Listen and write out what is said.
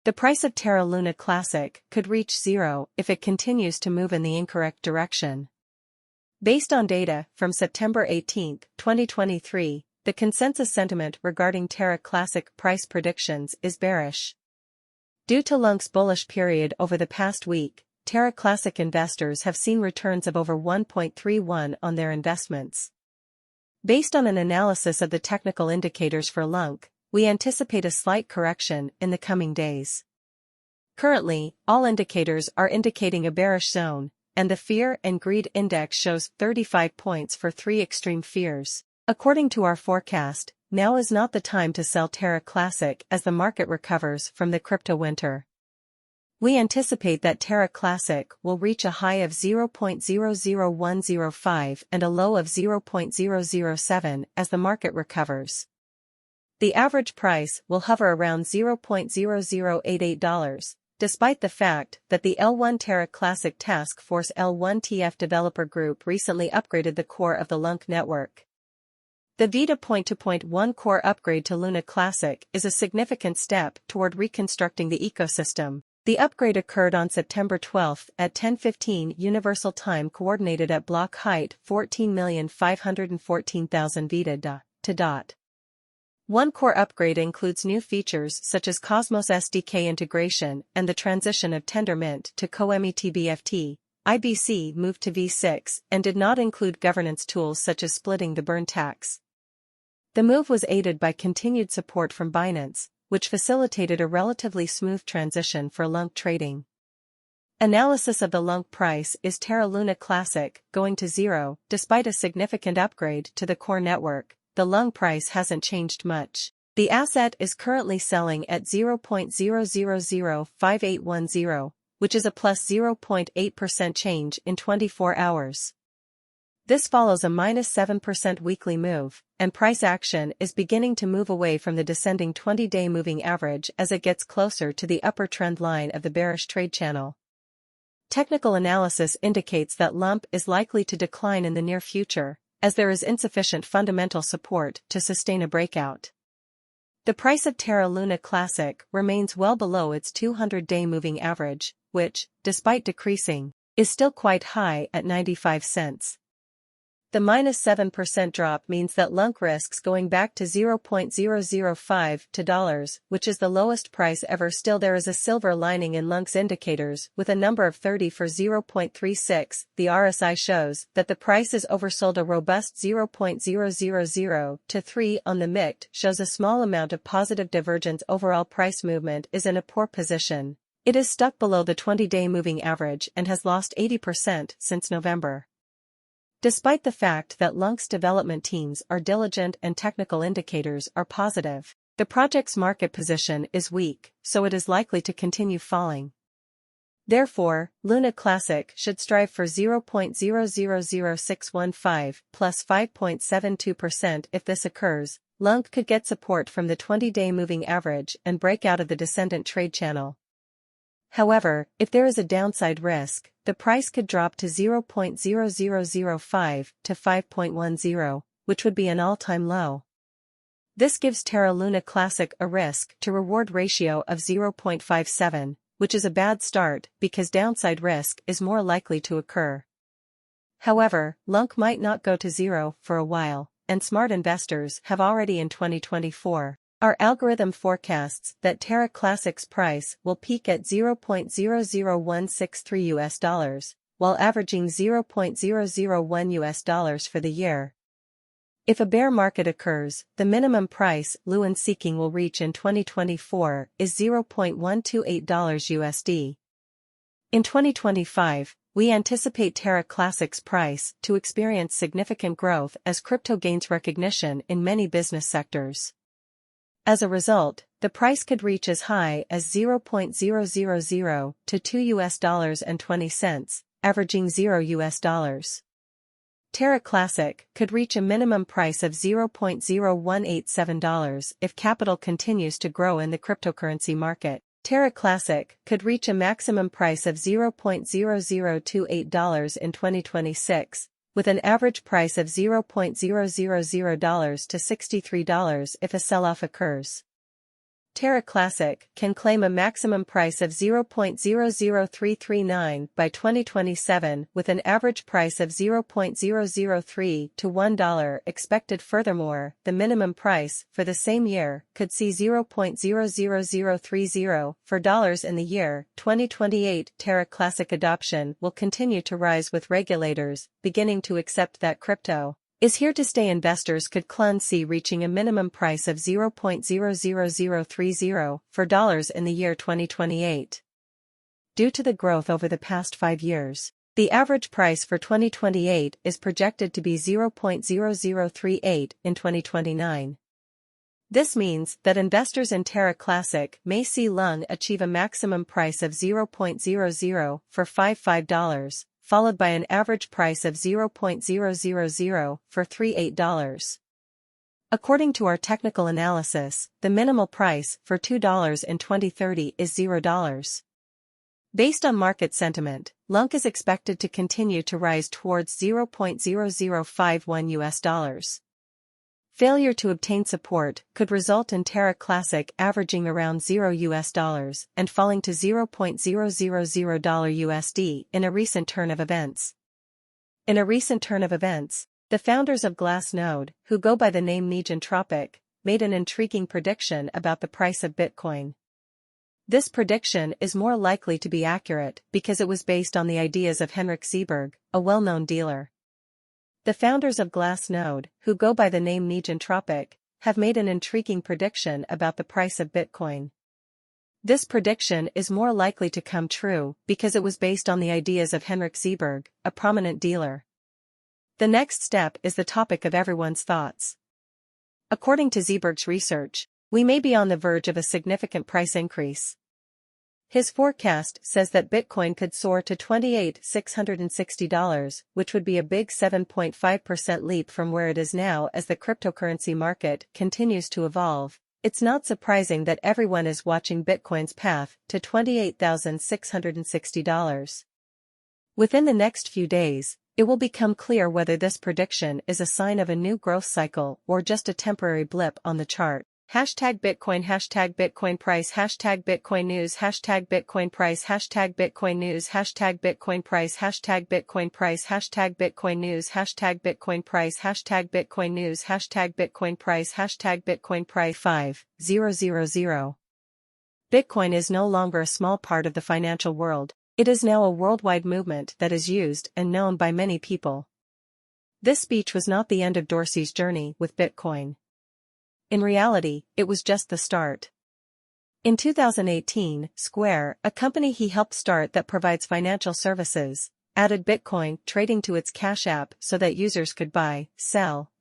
The price of Terra Luna Classic could reach zero if it continues to move in the incorrect direction. Based on data from September 18, 2023, the consensus sentiment regarding Terra Classic price predictions is bearish. Due to LUNC's bullish period over the past week, Terra Classic investors have seen returns of over 1.31 on their investments. Based on an analysis of the technical indicators for LUNC, we anticipate a slight correction in the coming days. Currently, all indicators are indicating a bearish zone, and the Fear and Greed Index shows 35 points for three extreme fears. According to our forecast, now is not the time to sell Terra Classic as the market recovers from the crypto winter. We anticipate that Terra Classic will reach a high of 0.00105 and a low of 0.007 as the market recovers. The average price will hover around $0.0088, despite the fact that the L1 Terra Classic Task Force L1TF developer group recently upgraded the core of the LUNC network. The Vita point-to-point one-core upgrade to Luna Classic is a significant step toward reconstructing the ecosystem. The upgrade occurred on September 12 at 10:15 Universal Time coordinated at block height 14,514,000 Vita to. One core upgrade includes new features such as Cosmos SDK integration and the transition of Tendermint to CoMETBFT. IBC moved to V6 and did not include governance tools such as splitting the burn tax. The move was aided by continued support from Binance, which facilitated a relatively smooth transition for LUNC trading. Analysis of the LUNC price is Terra Luna Classic going to zero. Despite a significant upgrade to the core network, the LUNC price hasn't changed much. The asset is currently selling at 0.0005810, which is a plus 0.8% change in 24 hours. This follows a minus 7% weekly move, and price action is beginning to move away from the descending 20-day moving average as it gets closer to the upper trend line of the bearish trade channel. Technical analysis indicates that LUNC is likely to decline in the near future, as there is insufficient fundamental support to sustain a breakout. The price of Terra Luna Classic remains well below its 200-day moving average, which, despite decreasing, is still quite high at 95 cents. The minus 7% drop means that LUNC risks going back to 0.005 to dollars, which is the lowest price ever. Still, there is a silver lining in LUNC's indicators, with a number of 30 for 0.36. The RSI shows that the price is oversold. A robust 0.000 to 3 on the MICT shows a small amount of positive divergence. Overall price movement is in a poor position. It is stuck below the 20-day moving average and has lost 80% since November. Despite the fact that LUNC's development teams are diligent and technical indicators are positive, the project's market position is weak, so it is likely to continue falling. Therefore, Luna Classic should strive for 0.000615 plus 5.72%. If this occurs, LUNC could get support from the 20-day moving average and break out of the descendant trade channel. However, if there is a downside risk, the price could drop to 0.0005 to 5.10, which would be an all-time low. This gives Terra Luna Classic a risk-to-reward ratio of 0.57, which is a bad start because downside risk is more likely to occur. However, LUNC might not go to zero for a while, and smart investors have already in 2024. Our algorithm forecasts that Terra Classic's price will peak at $0.00163, while averaging $0.001 for the year. If a bear market occurs, the minimum price LUN seeking will reach in 2024 is $0.128. In 2025, we anticipate Terra Classic's price to experience significant growth as crypto gains recognition in many business sectors. As a result, the price could reach as high as $0.000 to $2.20, averaging $0. Terra Classic could reach a minimum price of $0.0187 if capital continues to grow in the cryptocurrency market. Terra Classic could reach a maximum price of $0.0028 in 2026. With an average price of $0.000 to $63 if a sell-off occurs. Terra Classic can claim a maximum price of 0.00339 by 2027 with an average price of 0.003 to $1 expected. Furthermore, the minimum price for the same year could see 0.00030 for dollars in the year 2028. Terra Classic adoption will continue to rise with regulators beginning to accept that crypto is here to stay. Investors could see reaching a minimum price of 0.00030 for dollars in the year 2028. Due to the growth over the past 5 years, the average price for 2028 is projected to be 0.0038 in 2029. This means that investors in Terra Classic may see Lung achieve a maximum price of 0.00 for $5, followed by an average price of 0.000 for $8. According to our technical analysis, the minimal price for $2 in 2030 is $0. Based on market sentiment, LUNC is expected to continue to rise towards $0.0051. Failure to obtain support could result in Terra Classic averaging around $0 and falling to $0.000 USD in a recent turn of events. In a recent turn of events, the founders of Glassnode, who go by the name Negentropic, made an intriguing prediction about the price of Bitcoin. This prediction is more likely to be accurate because it was based on the ideas of Henrik Seberg, a well-known dealer. The founders of Glassnode, who go by the name Negentropic, have made an intriguing prediction about the price of Bitcoin. This prediction is more likely to come true because it was based on the ideas of Henrik Seberg, a prominent dealer. The next step is the topic of everyone's thoughts. According to Seberg's research, we may be on the verge of a significant price increase. His forecast says that Bitcoin could soar to $28,660, which would be a big 7.5% leap from where it is now. As the cryptocurrency market continues to evolve, it's not surprising that everyone is watching Bitcoin's path to $28,660. Within the next few days, it will become clear whether this prediction is a sign of a new growth cycle or just a temporary blip on the chart. Hashtag Bitcoin, hashtag Bitcoin price, hashtag Bitcoin news, hashtag Bitcoin price, hashtag Bitcoin news, hashtag Bitcoin price, hashtag Bitcoin price, hashtag Bitcoin news, hashtag Bitcoin price, hashtag Bitcoin news, hashtag Bitcoin price, hashtag Bitcoin price. 5000. Bitcoin is no longer a small part of the financial world. It is now a worldwide movement that is used and known by many people. This speech was not the end of Dorsey's journey with Bitcoin. In reality, it was just the start. In 2018, Square, a company he helped start that provides financial services, added Bitcoin trading to its Cash App so that users could buy, sell,